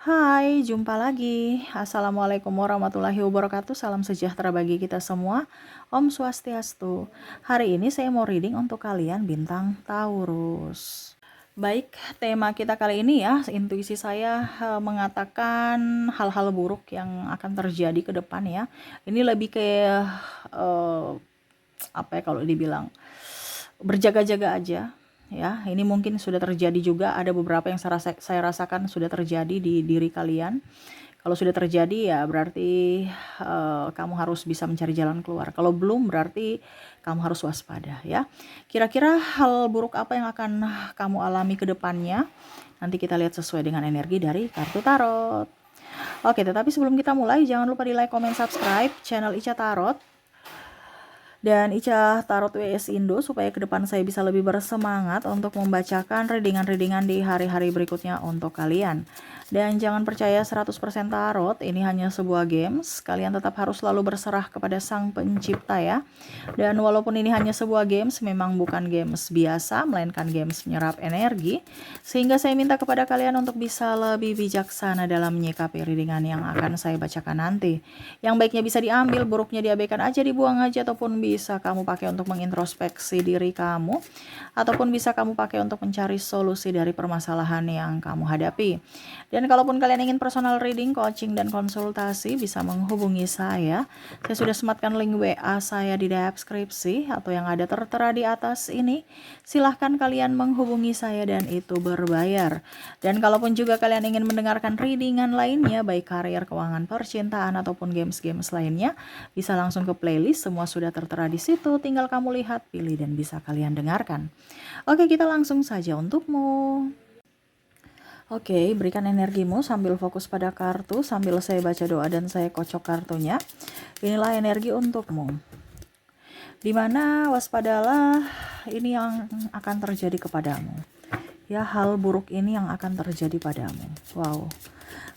Hai, jumpa lagi. Assalamualaikum warahmatullahi wabarakatuh. Salam sejahtera bagi kita semua. Om Swastiastu. Hari ini saya mau reading untuk kalian bintang Taurus. Baik, tema kita kali ini ya, intuisi saya mengatakan hal-hal buruk yang akan terjadi ke depan ya. Ini lebih kayak apa ya kalau dibilang berjaga-jaga aja ya. Ini mungkin sudah terjadi juga, ada beberapa yang saya rasakan sudah terjadi di diri kalian. Kalau sudah terjadi ya berarti kamu harus bisa mencari jalan keluar. Kalau belum berarti kamu harus waspada ya. Kira-kira hal buruk apa yang akan kamu alami ke depannya? Nanti kita lihat sesuai dengan energi dari kartu tarot. Oke, tetapi sebelum kita mulai jangan lupa di like, comment, subscribe channel Ica Tarot dan Ica Tarot WS Indo supaya ke depan saya bisa lebih bersemangat untuk membacakan readingan-readingan di hari-hari berikutnya untuk kalian. Dan jangan percaya 100% tarot, ini hanya sebuah games. Kalian tetap harus selalu berserah kepada Sang Pencipta ya. Dan walaupun ini hanya sebuah games, memang bukan games biasa, melainkan games menyerap energi. Sehingga saya minta kepada kalian untuk bisa lebih bijaksana dalam menyikapi readingan yang akan saya bacakan nanti. Yang baiknya bisa diambil, buruknya diabaikan aja, dibuang aja, ataupun bisa kamu pakai untuk mengintrospeksi diri kamu, ataupun bisa kamu pakai untuk mencari solusi dari permasalahan yang kamu hadapi. Dan kalaupun kalian ingin personal reading, coaching, dan konsultasi, bisa menghubungi saya. Saya sudah sematkan link WA saya di deskripsi atau yang ada tertera di atas ini. Silahkan kalian menghubungi saya dan itu berbayar. Dan kalaupun juga kalian ingin mendengarkan readingan lainnya, baik karir, keuangan, percintaan, ataupun games-games lainnya, bisa langsung ke playlist, semua sudah tertera di situ. Tinggal kamu lihat, pilih, dan bisa kalian dengarkan. Oke, kita langsung saja untukmu. Oke, berikan energimu sambil fokus pada kartu, sambil saya baca doa dan saya kocok kartunya. Inilah energi untukmu. Dimana waspadalah ini yang akan terjadi kepadamu. Ya, hal buruk ini yang akan terjadi padamu. Wow.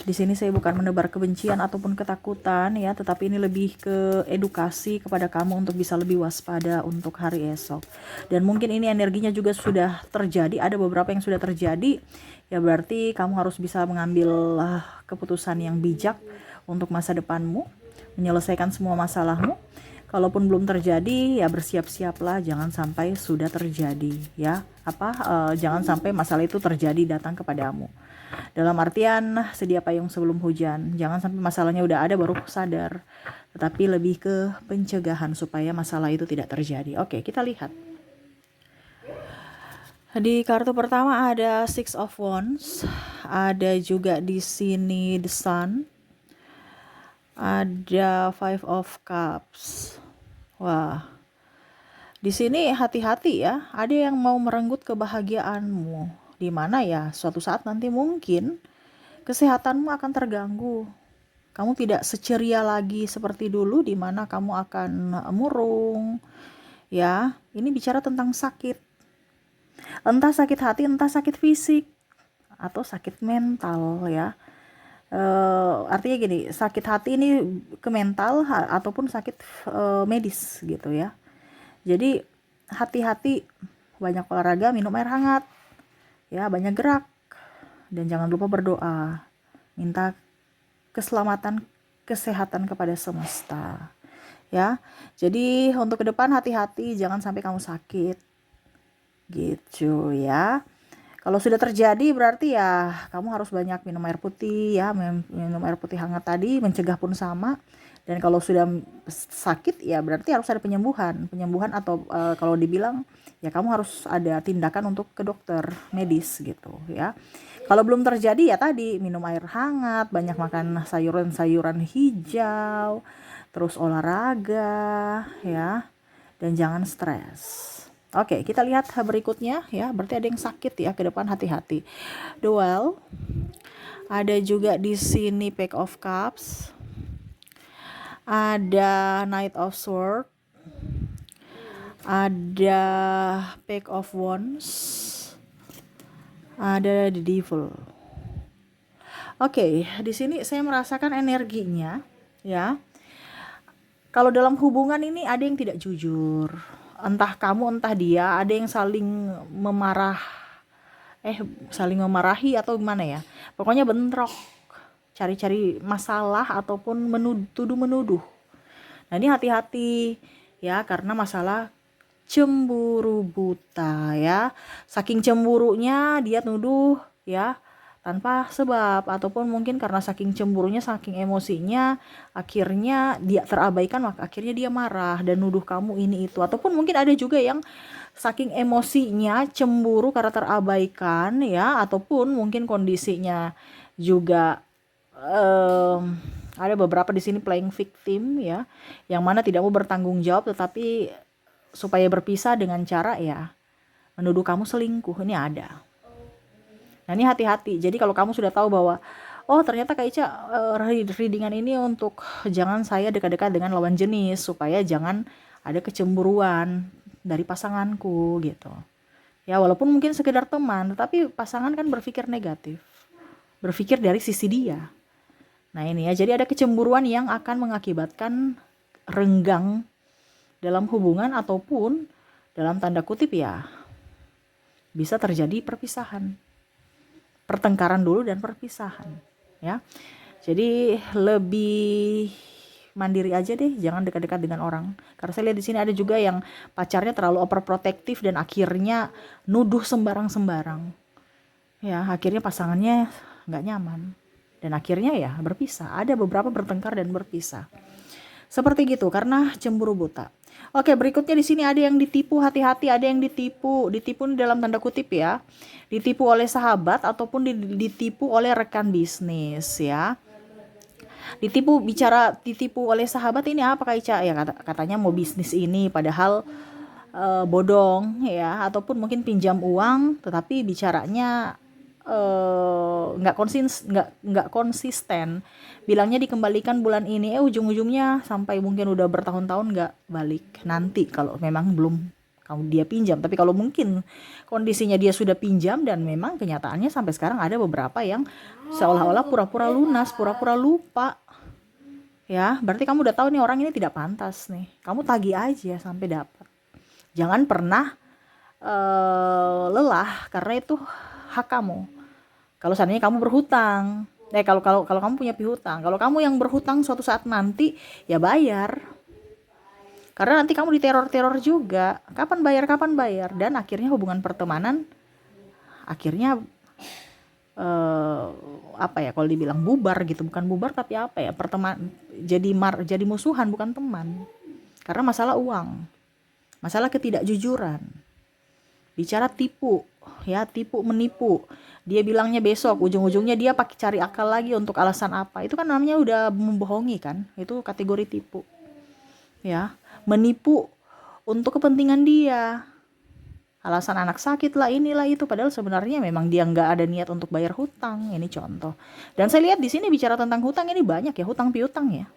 Di sini saya bukan menebar kebencian ataupun ketakutan ya, tetapi ini lebih ke edukasi kepada kamu untuk bisa lebih waspada untuk hari esok. Dan mungkin ini energinya juga sudah terjadi, ada beberapa yang sudah terjadi. Ya berarti kamu harus bisa mengambil keputusan yang bijak untuk masa depanmu, menyelesaikan semua masalahmu. Kalaupun belum terjadi ya bersiap-siaplah, jangan sampai sudah terjadi ya. Jangan sampai masalah itu terjadi datang kepadamu. Dalam artian sedia payung sebelum hujan. Jangan sampai masalahnya udah ada baru sadar. Tetapi lebih ke pencegahan supaya masalah itu tidak terjadi. Oke, kita lihat. Di kartu pertama ada Six of Wands, ada juga di sini The Sun, ada Five of Cups. Wah, di sini hati-hati ya, ada yang mau merenggut kebahagiaanmu, di mana ya suatu saat nanti mungkin kesehatanmu akan terganggu. Kamu tidak seceria lagi seperti dulu, di mana kamu akan murung. Ya, ini bicara tentang sakit. Entah sakit hati, entah sakit fisik, atau sakit mental ya. Artinya gini, sakit hati ini ke mental ataupun sakit medis gitu ya. Jadi hati-hati, banyak olahraga, minum air hangat, ya banyak gerak, dan jangan lupa berdoa, minta keselamatan, kesehatan kepada semesta. Ya, jadi untuk ke depan hati-hati, jangan sampai kamu sakit, gitu ya. Kalau sudah terjadi berarti ya kamu harus banyak minum air putih ya, minum air putih hangat tadi, mencegah pun sama. Dan kalau sudah sakit ya berarti harus ada penyembuhan atau kalau dibilang ya kamu harus ada tindakan untuk ke dokter medis gitu ya. Kalau belum terjadi ya tadi minum air hangat, banyak makan sayuran-sayuran hijau, terus olahraga ya, dan jangan stres. Oke, kita lihat berikutnya ya. Berarti ada yang sakit ya, ke depan hati-hati. Duel. Ada juga di sini Page of Cups. Ada Knight of Swords. Ada Page of Wands. Ada The Devil. Oke, di sini saya merasakan energinya ya. Kalau dalam hubungan ini ada yang tidak jujur, entah kamu entah dia, ada yang saling memarahi atau gimana ya, pokoknya bentrok cari-cari masalah ataupun menuduh. Nah, ini hati-hati ya, karena masalah cemburu buta ya. Saking cemburunya dia nuduh ya tanpa sebab, ataupun mungkin karena saking cemburunya, saking emosinya, akhirnya dia terabaikan, maka akhirnya dia marah dan nuduh kamu ini itu. Ataupun mungkin ada juga yang saking emosinya cemburu karena terabaikan ya, ataupun mungkin kondisinya juga ada beberapa di sini playing victim ya, yang mana tidak mau bertanggung jawab tetapi supaya berpisah dengan cara ya menuduh kamu selingkuh. Ini ada. Nah, ini hati-hati. Jadi kalau kamu sudah tahu bahwa oh ternyata Kak Ica readingan ini untuk jangan saya dekat-dekat dengan lawan jenis, supaya jangan ada kecemburuan dari pasanganku gitu. Ya walaupun mungkin sekedar teman, tetapi pasangan kan berpikir negatif. Berpikir dari sisi dia. Nah ini ya, jadi ada kecemburuan yang akan mengakibatkan renggang dalam hubungan, ataupun dalam tanda kutip ya bisa terjadi perpisahan. Pertengkaran dulu dan perpisahan ya. Jadi lebih mandiri aja deh, jangan dekat-dekat dengan orang. Karena saya lihat di sini ada juga yang pacarnya terlalu overprotective dan akhirnya nuduh sembarang-sembarang. Ya, akhirnya pasangannya nggak nyaman dan akhirnya ya berpisah. Ada beberapa bertengkar dan berpisah. Seperti gitu karena cemburu buta. Oke, berikutnya di sini ada yang ditipu, hati-hati, ada yang ditipu dalam tanda kutip ya. Ditipu oleh sahabat ataupun ditipu oleh rekan bisnis ya. Ditipu oleh sahabat ini apa Kak Ica? Ya katanya mau bisnis ini padahal bodong ya, ataupun mungkin pinjam uang tetapi bicaranya nggak konsisten, bilangnya dikembalikan bulan ini, ujung-ujungnya sampai mungkin udah bertahun-tahun nggak balik. Nanti kalau memang belum kamu dia pinjam, tapi kalau mungkin kondisinya dia sudah pinjam dan memang kenyataannya sampai sekarang ada beberapa yang seolah-olah pura-pura lunas, pura-pura lupa ya, berarti kamu udah tahu nih orang ini tidak pantas nih, kamu tagih aja sampai dapat. Jangan pernah lelah, karena itu hak kamu. Kalau seandainya kamu berhutang, kalau kamu punya piutang, kalau kamu yang berhutang suatu saat nanti ya bayar. Karena nanti kamu diteror-teror juga. Kapan bayar, dan akhirnya hubungan pertemanan akhirnya apa ya, kalau dibilang bubar gitu, bukan bubar tapi apa ya, jadi musuhan, bukan teman. Karena masalah uang, masalah ketidakjujuran. Bicara tipu ya, tipu menipu, dia bilangnya besok, ujung-ujungnya dia pakai cari akal lagi untuk alasan apa, itu kan namanya udah membohongi kan, itu kategori tipu ya. Menipu untuk kepentingan dia, alasan anak sakit lah, inilah itu, padahal sebenarnya memang dia nggak ada niat untuk bayar hutang. Ini contoh. Dan saya lihat di sini bicara tentang hutang ini banyak ya, hutang piutang ya.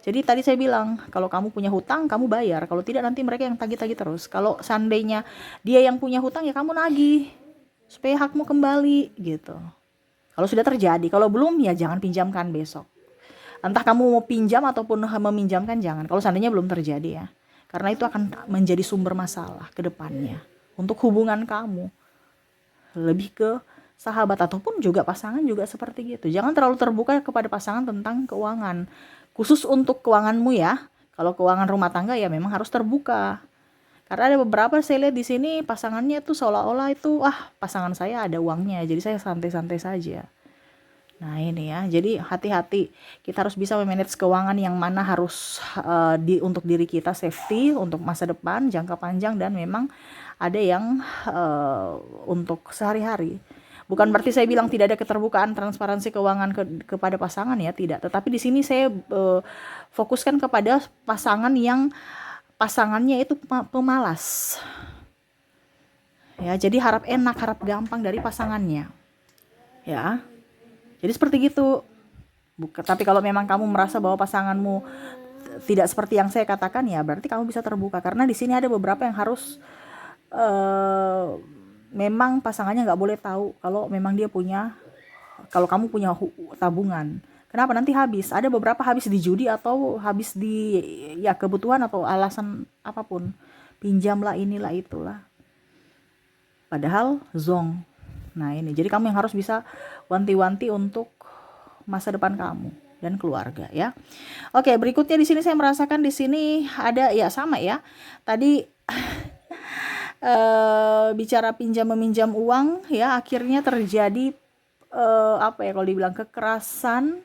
Jadi tadi saya bilang, kalau kamu punya hutang, kamu bayar. Kalau tidak, nanti mereka yang tagih-tagih terus. Kalau seandainya dia yang punya hutang, ya kamu nagih supaya hakmu kembali gitu. Kalau sudah terjadi, kalau belum ya jangan pinjamkan besok. Entah kamu mau pinjam ataupun meminjamkan, jangan. Kalau seandainya belum terjadi ya. Karena itu akan menjadi sumber masalah ke depannya untuk hubungan kamu. Lebih ke sahabat ataupun juga pasangan juga seperti gitu. Jangan terlalu terbuka kepada pasangan tentang keuangan. Khusus untuk keuanganmu ya. Kalau keuangan rumah tangga ya memang harus terbuka. Karena ada beberapa saya lihat di sini pasangannya tuh seolah-olah itu pasangan saya ada uangnya, jadi saya santai-santai saja. Nah ini ya, jadi hati-hati. Kita harus bisa memanage keuangan yang mana harus untuk diri kita safety, untuk masa depan, jangka panjang, dan memang ada yang untuk sehari-hari. Bukan berarti saya bilang tidak ada keterbukaan, transparansi keuangan kepada pasangan ya, tidak. Tetapi di sini saya fokuskan kepada pasangan yang pasangannya itu pemalas. Ya, jadi harap enak, harap gampang dari pasangannya. Ya. Jadi seperti gitu. Tapi kalau memang kamu merasa bahwa pasanganmu tidak seperti yang saya katakan, ya berarti kamu bisa terbuka. Karena di sini ada beberapa yang harus memang pasangannya nggak boleh tahu kalau memang dia punya, kalau kamu punya tabungan. Kenapa? Nanti habis. Ada beberapa habis di judi atau habis di ya kebutuhan atau alasan apapun. Pinjamlah, inilah itulah. Padahal zong. Nah ini, jadi kamu yang harus bisa wanti-wanti untuk masa depan kamu dan keluarga ya. Oke, berikutnya di sini saya merasakan di sini ada ya sama ya. Tadi bicara pinjam meminjam uang ya, akhirnya terjadi apa ya kalau dibilang kekerasan.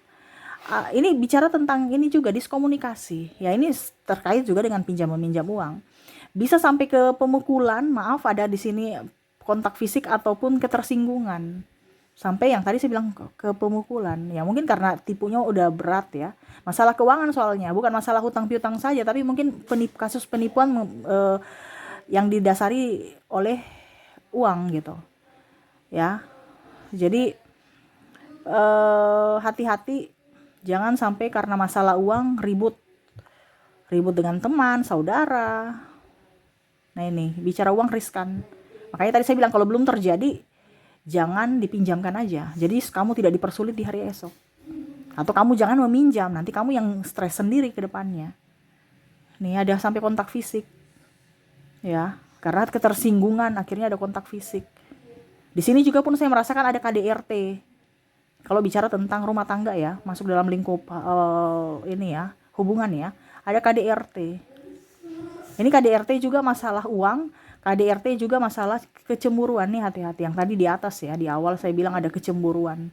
Ini bicara tentang ini juga diskomunikasi ya, ini terkait juga dengan pinjam meminjam uang, bisa sampai ke pemukulan, maaf ada di sini kontak fisik ataupun ketersinggungan, sampai yang tadi saya bilang ke pemukulan ya, mungkin karena tipunya udah berat ya, masalah keuangan soalnya, bukan masalah hutang piutang saja, tapi mungkin kasus penipuan yang didasari oleh uang gitu ya. Jadi hati-hati, jangan sampai karena masalah uang ribut dengan teman, saudara. Nah ini bicara uang riskan, makanya tadi saya bilang kalau belum terjadi jangan dipinjamkan aja, jadi kamu tidak dipersulit di hari esok, atau kamu jangan meminjam, nanti kamu yang stres sendiri ke depannya. Nih ada sampai kontak fisik ya, karena ketersinggungan akhirnya ada kontak fisik. Di sini juga pun saya merasakan ada KDRT. Kalau bicara tentang rumah tangga ya, masuk dalam lingkup ini ya, hubungan ya, ada KDRT. Ini KDRT juga masalah uang, KDRT juga masalah kecemburuan nih, hati-hati. Yang tadi di atas ya, di awal saya bilang ada kecemburuan.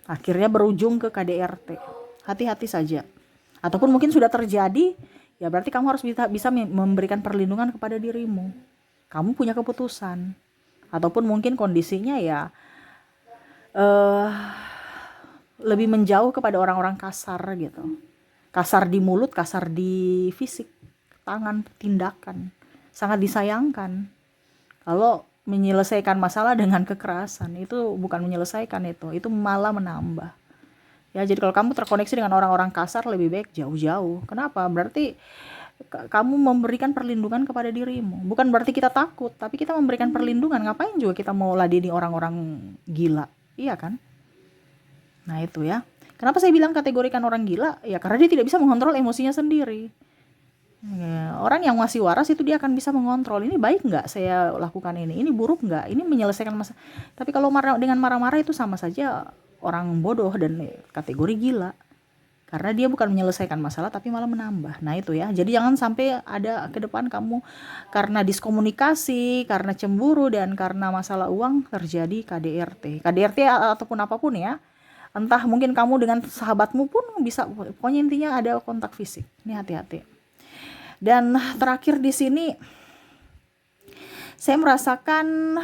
Akhirnya berujung ke KDRT. Hati-hati saja. Ataupun mungkin sudah terjadi, ya berarti kamu harus bisa memberikan perlindungan kepada dirimu. Kamu punya keputusan. Ataupun mungkin kondisinya ya lebih menjauh kepada orang-orang kasar gitu, kasar di mulut, kasar di fisik, tangan, tindakan, sangat disayangkan. Kalau menyelesaikan masalah dengan kekerasan itu bukan menyelesaikan, itu malah menambah ya. Jadi kalau kamu terkoneksi dengan orang-orang kasar, lebih baik jauh-jauh. Kenapa? Berarti kamu memberikan perlindungan kepada dirimu. Bukan berarti kita takut, tapi kita memberikan perlindungan. Ngapain juga kita mau ladeni orang-orang gila, iya kan? Nah itu ya, kenapa saya bilang kategorikan orang gila ya, karena dia tidak bisa mengontrol emosinya sendiri ya. Orang yang masih waras itu dia akan bisa mengontrol, ini baik nggak saya lakukan, ini buruk nggak, ini menyelesaikan masalah. Tapi kalau dengan marah-marah itu sama saja orang bodoh dan kategori gila, karena dia bukan menyelesaikan masalah tapi malah menambah. Nah itu ya, jadi jangan sampai ada ke depan kamu karena diskomunikasi, karena cemburu, dan karena masalah uang terjadi KDRT ataupun apapun ya. Entah mungkin kamu dengan sahabatmu pun bisa, pokoknya intinya ada kontak fisik. Ini hati-hati. Dan terakhir di sini saya merasakan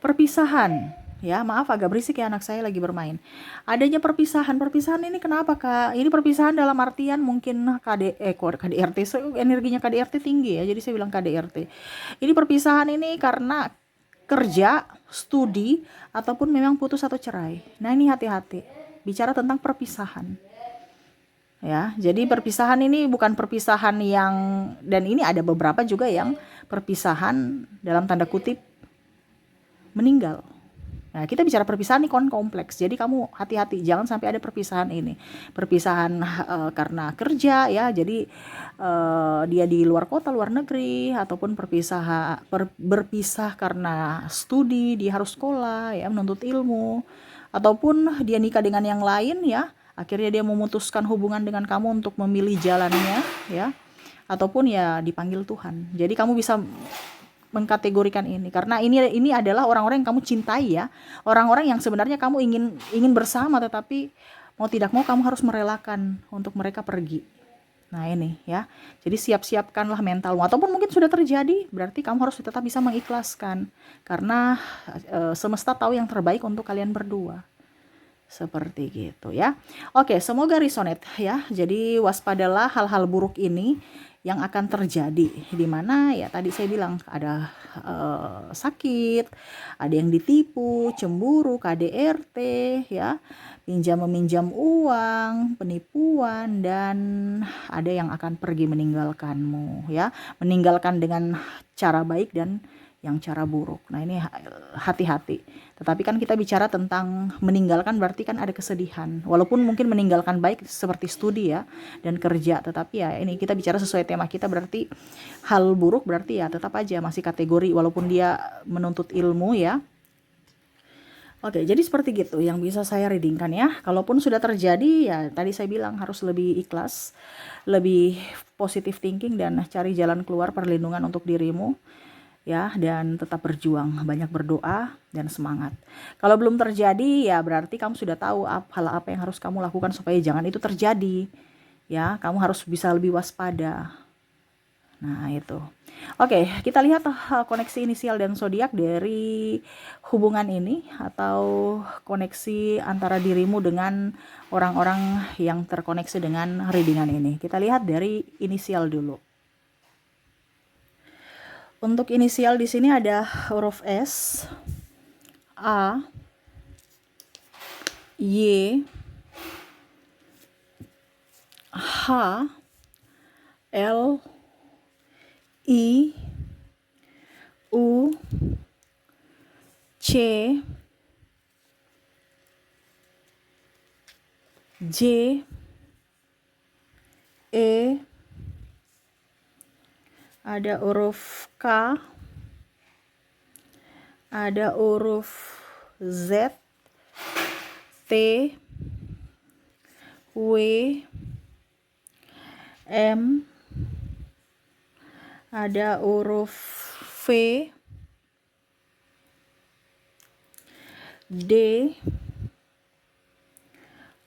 perpisahan. Ya, maaf agak berisik ya, anak saya lagi bermain. Adanya perpisahan ini kenapa Kak? Ini perpisahan dalam artian mungkin KDRT, energinya KDRT tinggi ya, jadi saya bilang KDRT. Ini perpisahan ini karena kerja, studi, ataupun memang putus atau cerai. Nah ini hati-hati, bicara tentang perpisahan ya. Jadi perpisahan ini bukan perpisahan yang, dan ini ada beberapa juga yang perpisahan dalam tanda kutip meninggal. Nah kita bicara perpisahan ini kompleks, jadi kamu hati-hati jangan sampai ada perpisahan ini. Perpisahan karena kerja ya, jadi dia di luar kota, luar negeri, ataupun berpisah karena studi, dia harus sekolah ya, menuntut ilmu, ataupun dia nikah dengan yang lain ya, akhirnya dia memutuskan hubungan dengan kamu untuk memilih jalannya ya, ataupun ya dipanggil Tuhan. Jadi kamu bisa mengkategorikan ini karena ini adalah orang-orang yang kamu cintai ya, orang-orang yang sebenarnya kamu ingin bersama, tetapi mau tidak mau kamu harus merelakan untuk mereka pergi. Nah ini ya, jadi siapkanlah mentalmu, ataupun mungkin sudah terjadi, berarti kamu harus tetap bisa mengikhlaskan karena semesta tahu yang terbaik untuk kalian berdua. Seperti gitu ya. Oke, semoga resonate ya. Jadi waspadalah hal-hal buruk ini yang akan terjadi, di mana ya tadi saya bilang ada sakit, ada yang ditipu, cemburu, KDRT ya, pinjam meminjam uang, penipuan, dan ada yang akan pergi meninggalkanmu ya, meninggalkan dengan cara baik dan yang cara buruk. Nah ini hati-hati. Tetapi kan kita bicara tentang meninggalkan, berarti kan ada kesedihan. Walaupun mungkin meninggalkan baik seperti studi ya dan kerja, tetapi ya ini kita bicara sesuai tema kita, berarti hal buruk berarti ya tetap aja masih kategori, walaupun dia menuntut ilmu ya, Oke, jadi seperti gitu yang bisa saya readingkan ya. Kalaupun sudah terjadi ya tadi saya bilang harus lebih ikhlas, lebih positive thinking dan cari jalan keluar perlindungan untuk dirimu ya, dan tetap berjuang, banyak berdoa dan semangat. Kalau belum terjadi ya berarti kamu sudah tahu hal apa yang harus kamu lakukan supaya jangan itu terjadi. Ya, kamu harus bisa lebih waspada. Nah, itu. Oke, kita lihat koneksi inisial dan zodiak dari hubungan ini atau koneksi antara dirimu dengan orang-orang yang terkoneksi dengan readingan ini. Kita lihat dari inisial dulu. Untuk inisial di sini ada huruf S, A, Y, H, L, I, U, C, J, E, ada huruf K, ada huruf Z, T, W, M, ada huruf V, D,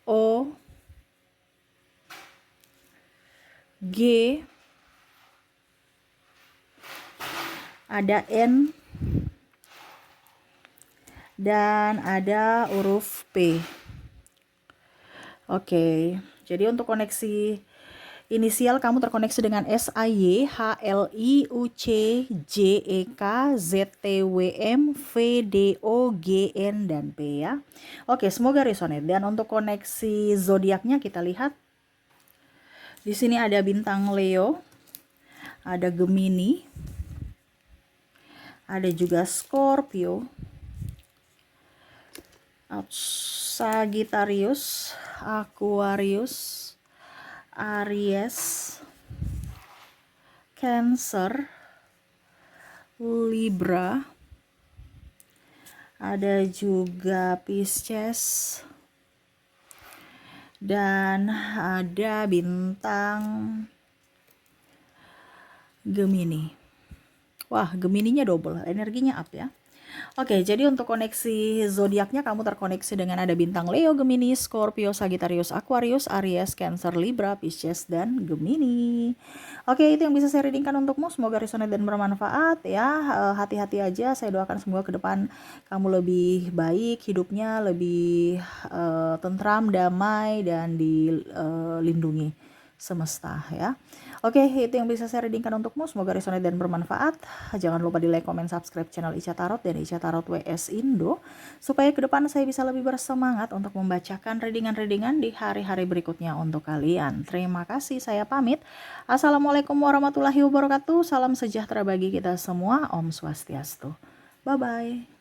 O, G, ada N, dan ada huruf P. Oke, jadi untuk koneksi inisial kamu terkoneksi dengan S, A, Y, H, L, I, U, C, J, E, K, Z, T, W, M, V, D, O, G, N, dan P ya. Oke, semoga resonate. Dan untuk koneksi zodiaknya kita lihat. Di sini ada bintang Leo, ada Gemini, ada juga Scorpio, Sagittarius, Aquarius, Aries, Cancer, Libra, ada juga Pisces, dan ada bintang Gemini. Wah, Gemininya double, energinya up ya. Oke, jadi untuk koneksi zodiaknya kamu terkoneksi dengan ada bintang Leo, Gemini, Scorpio, Sagittarius, Aquarius, Aries, Cancer, Libra, Pisces, dan Gemini. Oke, itu yang bisa saya readingkan untukmu. Semoga resonate dan bermanfaat ya. Hati-hati aja. Saya doakan semoga ke depan kamu lebih baik, hidupnya lebih tentram, damai, dan dilindungi semesta ya. Oke, itu yang bisa saya readingkan untukmu. Semoga resonate dan bermanfaat. Jangan lupa di like, comment, subscribe channel Ica Tarot dan Ica Tarot WS Indo, supaya ke depan saya bisa lebih bersemangat untuk membacakan readingan-readingan di hari-hari berikutnya untuk kalian. Terima kasih, saya pamit. Assalamualaikum warahmatullahi wabarakatuh. Salam sejahtera bagi kita semua. Om Swastiastu. Bye-bye.